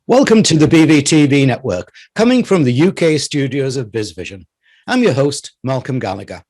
Welcome to the BVTV network, coming from the UK studios of BizVision. I'm your host, Malcolm Gallagher.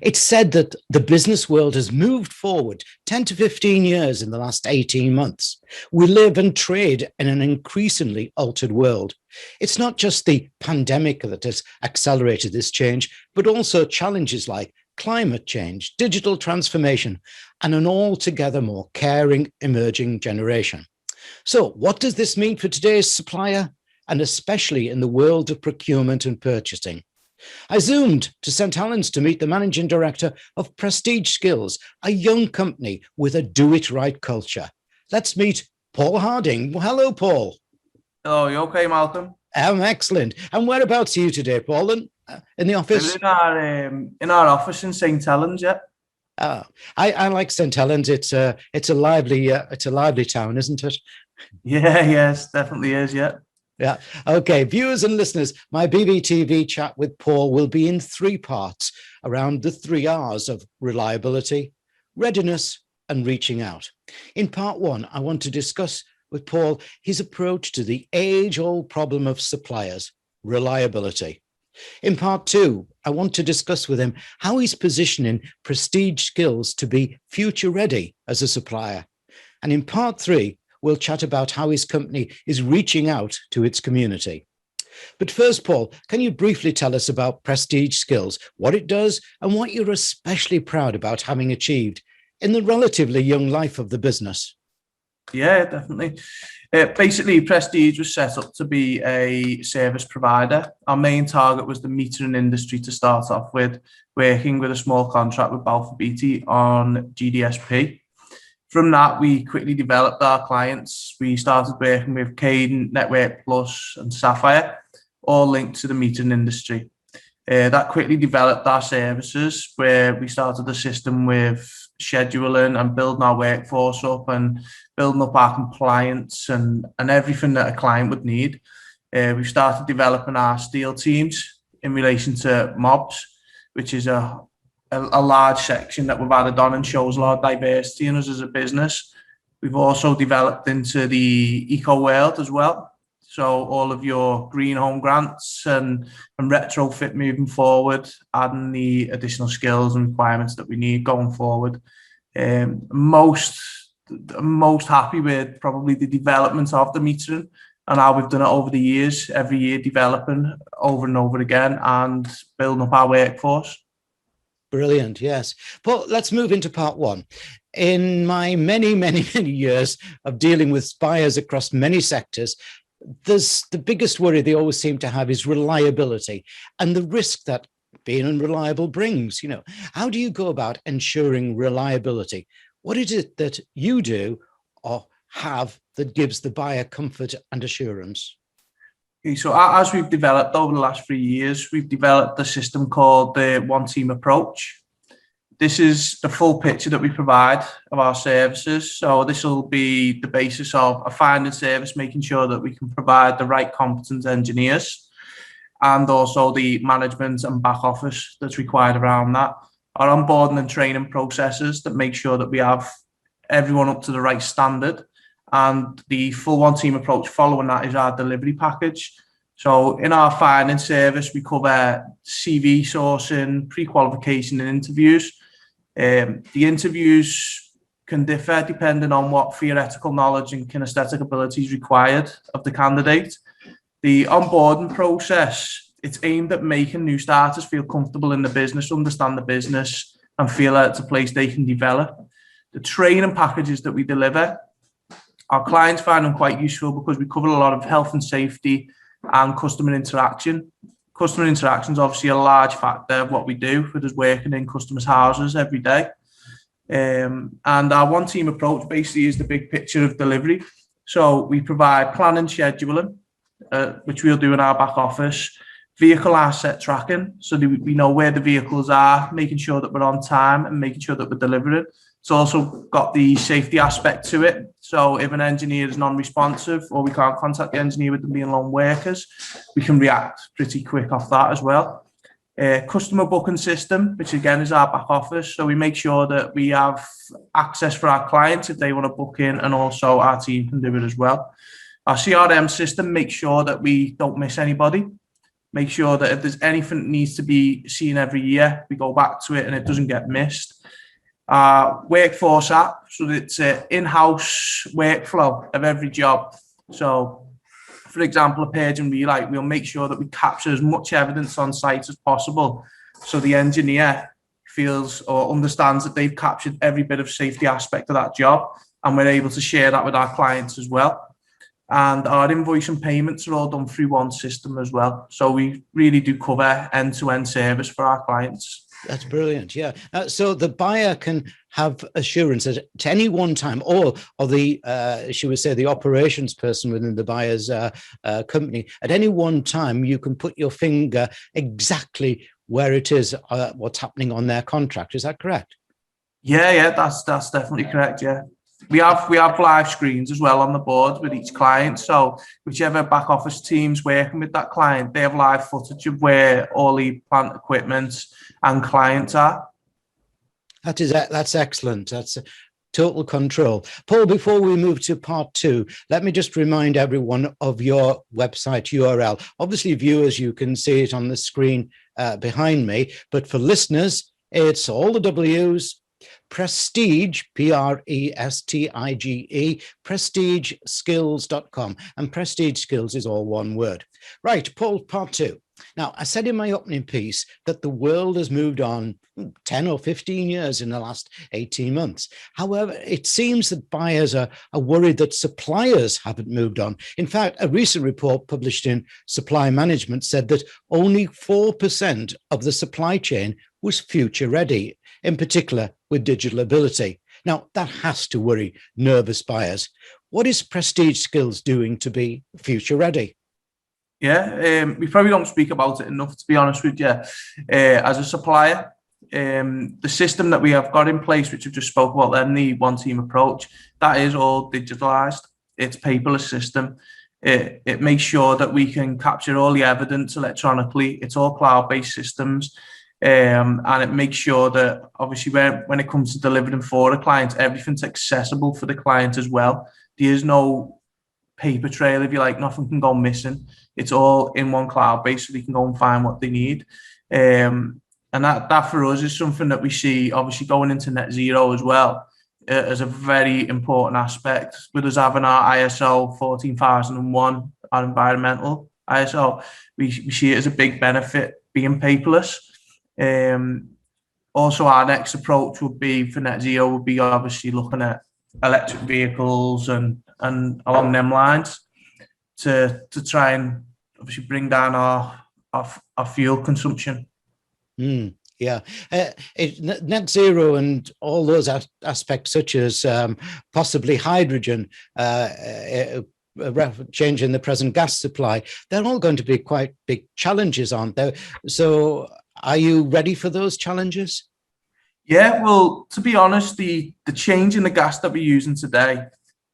It's said that the business world has moved forward 10 to 15 years in the last 18 months. We live and trade in an increasingly altered world. It's not just the pandemic that has accelerated this change, but also challenges like climate change, digital transformation, and an altogether more caring emerging generation. So what does this mean for today's supplier, and especially in the world of procurement and purchasing? I zoomed to St Helens to meet the managing director of Prestige Skills, a young company with a do-it-right culture. Let's meet Paul Harding. Well, hello, Paul. Hello, you okay, Malcolm? I'm excellent. And whereabouts are you today, Paul? In the office? In our office in St Helens, yeah. I like St Helens. It's a lively town, isn't it? Yeah, yes, definitely is, yeah. Yeah. Okay, viewers and listeners, my BVTV chat with Paul will be in three parts around the 3 R's of reliability, readiness, and reaching out. In part one, I want to discuss with Paul his approach to the age-old problem of suppliers, reliability. In part two, I want to discuss with him how he's positioning Prestige Skills to be future ready as a supplier. And in part three, we'll chat about how his company is reaching out to its community. But first, Paul, can you briefly tell us about Prestige Skills, what it does, and what you're especially proud about having achieved in the relatively young life of the business? Yeah, definitely. Basically, Prestige was set up to be a service provider. Our main target was the metering industry to start off with, working with a small contract with Balfour Beatty on GDSP. From that, we quickly developed our clients. We started working with Cadent, Network Plus, and Sapphire, all linked to the metering industry. That quickly developed our services, where we started a system with scheduling and building our workforce up and building up our compliance and everything that a client would need. We started developing our steel teams in relation to mobs, which is a large section that we've added on and shows a lot of diversity in us as a business. We've also developed into the eco world as well. So all of your green home grants and retrofit moving forward, adding the additional skills and requirements that we need going forward. Most happy with probably the development of the metering and how we've done it over the years, every year developing over and over again and building up our workforce. Brilliant, yes. Paul, let's move into part one. In my many years of dealing with buyers across many sectors, there's the biggest worry they always seem to have is reliability and the risk that being unreliable brings. How do you go about ensuring reliability? What is it that you do or have that gives the buyer comfort and assurance? Okay, so as we've developed over the last 3 years, we've developed a system called the One Team approach. This is the full picture that we provide of our services. So this will be the basis of a finding service, making sure that we can provide the right competent engineers and also the management and back office that's required around that. Our onboarding and training processes that make sure that we have everyone up to the right standard. And the full One Team approach following that is our delivery package. So in our finding service, we cover CV sourcing, pre-qualification and interviews. The interviews can differ depending on what theoretical knowledge and kinesthetic abilities required of the candidate. The onboarding process, it's aimed at making new starters feel comfortable in the business, understand the business, and feel that it's a place they can develop. The training packages that we deliver, our clients find them quite useful because we cover a lot of health and safety and customer interaction. Customer interaction is obviously a large factor of what we do with us working in customers' houses every day. And our One Team approach basically is the big picture of delivery. So we provide planning, scheduling, which we'll do in our back office, vehicle asset tracking, so that we know where the vehicles are, making sure that we're on time and making sure that we're delivering. It's also got the safety aspect to it. So if an engineer is non-responsive or we can't contact the engineer with them being lone workers, we can react pretty quick off that as well. Customer booking system, which again is our back office. So we make sure that we have access for our clients if they want to book in, and also our team can do it as well. Our CRM system makes sure that we don't miss anybody. Make sure that if there's anything that needs to be seen every year, we go back to it and it doesn't get missed. Workforce app, so it's an in-house workflow of every job. So, for example, a page and relight, we'll make sure that we capture as much evidence on site as possible, so the engineer feels or understands that they've captured every bit of safety aspect of that job, and we're able to share that with our clients as well. And our invoice and payments are all done through one system as well. So we really do cover end-to-end service for our clients. That's brilliant. Yeah. So the buyer can have assurance that at any one time, or the she would say the operations person within the buyer's company, at any one time, you can put your finger exactly where it is, what's happening on their contract. Is that correct? Yeah, that's definitely correct. Yeah. We have live screens as well on the board with each client. So whichever back office team's working with that client, they have live footage of where all the plant equipment and clients are. That's excellent. That's total control. Paul, before we move to part 2, let me just remind everyone of your website URL. Obviously, viewers, you can see it on the screen behind me, but for listeners, it's all the W's. Prestige, Prestige, prestigeskills.com, and Prestige Skills is all one word. Right, Paul, part 2. Now, I said in my opening piece that the world has moved on 10 or 15 years in the last 18 months. However, it seems that buyers are worried that suppliers haven't moved on. In fact, a recent report published in Supply Management said that only 4% of the supply chain was future ready, in particular with digital ability. Now, that has to worry nervous buyers. What is Prestige Skills doing to be future ready? Yeah, we probably don't speak about it enough, to be honest with you. As a supplier, the system that we have got in place, which we've just spoke about then, the one team approach, that is all digitalized. It's paperless system. It makes sure that we can capture all the evidence electronically. It's all cloud-based systems. And it makes sure that obviously when it comes to delivering for a client, everything's accessible for the client as well. There is no paper trail, if you like, nothing can go missing. It's all in one cloud base, so they can go and find what they need. And that for us is something that we see obviously going into net zero as well, as a very important aspect. With us having our ISO 14001, our environmental ISO, we see it as a big benefit being paperless. Also, our next approach would be for net zero would be obviously looking at electric vehicles and along them lines to try and obviously bring down our fuel consumption. Yeah, net zero and all those aspects, such as possibly hydrogen, changing the present gas supply, they're all going to be quite big challenges, aren't they? So are you ready for those challenges? Yeah, well, to be honest, the change in the gas that we're using today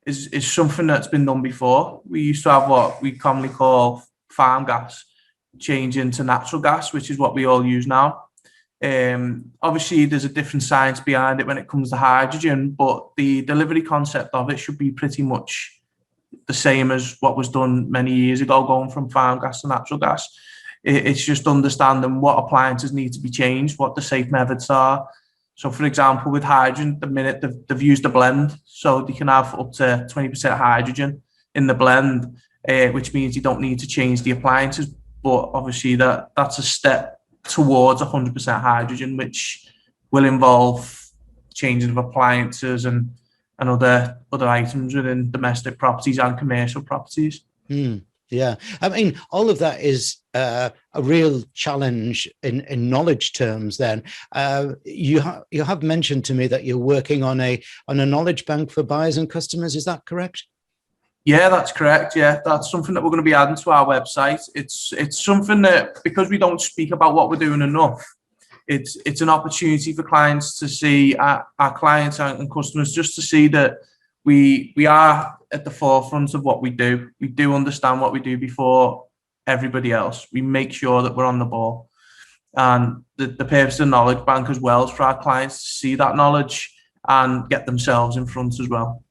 is something that's been done before. We used to have what we commonly call farm gas change into natural gas, which is what we all use now. Obviously, there's a different science behind it when it comes to hydrogen, but the delivery concept of it should be pretty much the same as what was done many years ago, going from farm gas to natural gas. It's just understanding what appliances need to be changed, what the safe methods are. So, for example, with hydrogen, the minute they've used a blend, so they can have up to 20% hydrogen in the blend, which means you don't need to change the appliances. But obviously, that's a step towards 100% hydrogen, which will involve changing of appliances and other items within domestic properties and commercial properties. Yeah, I mean, all of that is a real challenge in knowledge terms. Then you have mentioned to me that you're working on a knowledge bank for buyers and customers. Is that correct? Yeah, that's correct. Yeah, that's something that we're going to be adding to our website. It's something that, because we don't speak about what we're doing enough, it's an opportunity for clients to see our clients and customers, just to see that we are at the forefront of what we do. We do understand what we do before everybody else. We make sure that we're on the ball. And the purpose of the knowledge bank as well is for our clients to see that knowledge and get themselves in front as well.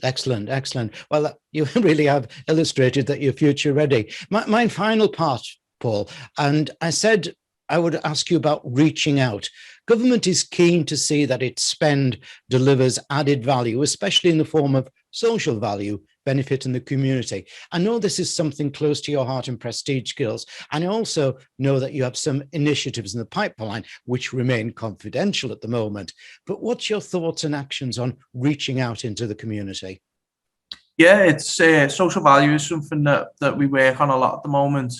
Excellent, excellent. Well, you really have illustrated that you're future ready. My final part, Paul, and I said I would ask you about reaching out. Government is keen to see that its spend delivers added value, especially in the form of social value, benefit in the community. I know this is something close to your heart in Prestige Skills, and I also know that you have some initiatives in the pipeline which remain confidential at the moment. But what's your thoughts and actions on reaching out into the community? Yeah, it's social value is something that we work on a lot at the moment.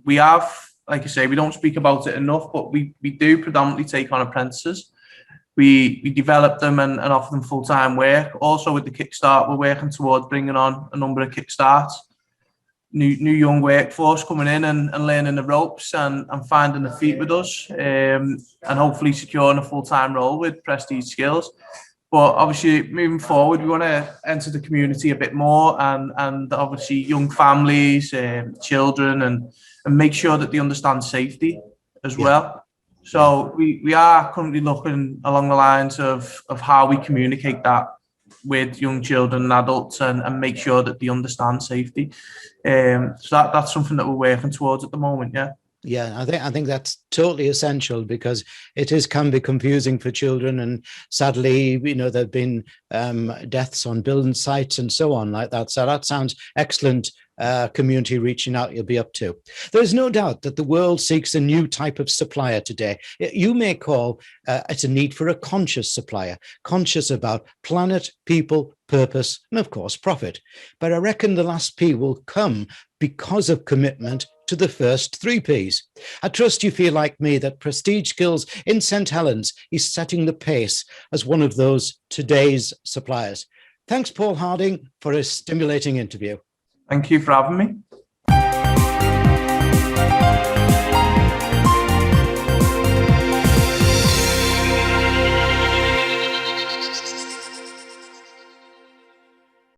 We have, like I say, we don't speak about it enough, but we do predominantly take on apprentices. We develop them and offer them full-time work. Also with the Kickstart, we're working towards bringing on a number of Kickstarts, new young workforce coming in and learning the ropes and finding the feet with us, and hopefully securing a full-time role with Prestige Skills. But obviously, moving forward, we want to enter the community a bit more, and obviously young families, children, and make sure that they understand safety as well. So we are currently looking along the lines of how we communicate that with young children and adults, and make sure that they understand safety. So that's something that we're working towards at the moment. Yeah. Yeah, I think that's totally essential, because can be confusing for children, and sadly, there've been deaths on building sites and so on like that. So that sounds excellent. Community reaching out you'll be up to. There's no doubt that the world seeks a new type of supplier today. You may call it a need for a conscious supplier, conscious about planet, people, purpose, and of course profit. But I reckon the last P will come because of commitment to the first 3 Ps. I trust you feel like me that Prestige Skills in St Helens is setting the pace as one of those today's suppliers. Thanks, Paul Harding, for a stimulating interview. Thank you for having me.